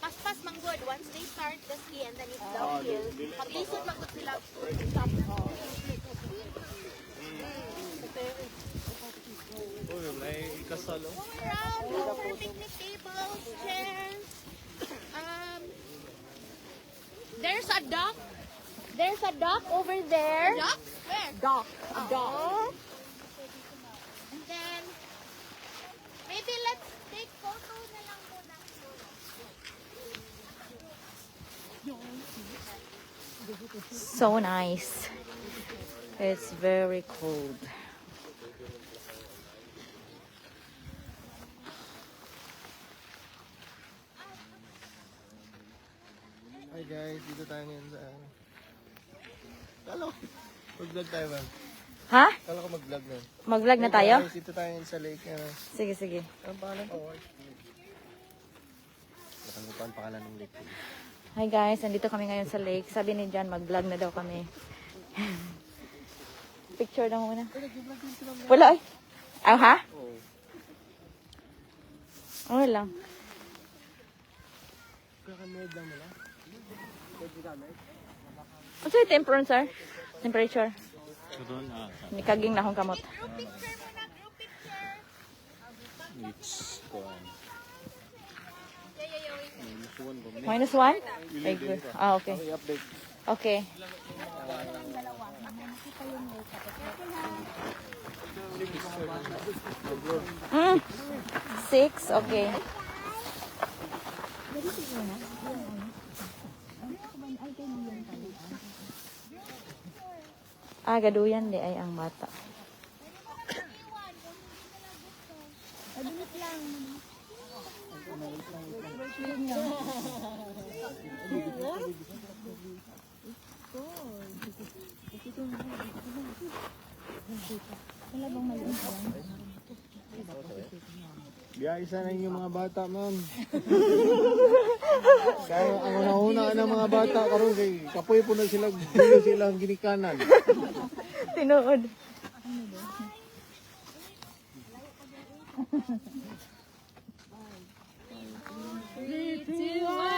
paspas manggod once they start the ski and then it's downhill. Paglisod manggod sila stop. May kasalo. Around, look for picnic tables, chairs. There's a dock. There's a dock over there. Dock? Where? Dock. A dock. And then, maybe let's take photos na lang muna. So nice. It's very cold. Hi guys, dito tayo ngayon sa... Kala ko, mag-vlog tayo ba? Ha? Kala ko mag-vlog na. Mag-vlog na tayo? Guys, dito tayo ngayon sa lake. Sige, sige. Ang pangalan ko? Nakalimutan pangalan ng lake. Hi guys, nandito kami ngayon sa lake. Sabi ni John, mag-vlog na daw kami. Picture na muna. Wala ay. Ah, ha? Oo. Ano lang. Kakamed lang nila. Ano sa'yo temperature, sir? Temperature? Doon, Nikaging na akong kamot. Group picture muna, group picture. it's kuhan. Yayayoy. -1? Ay, good. Ah, okay. I-update. Okay. Mm. 6, okay. Ah, gaduyan di ay ang bata. Biyaisa na yung mga bata, man. Kaya ang una-una ng mga bata karon kay kapoy po na sila gulo silang ginikanan. Tinuod. Three, two, one.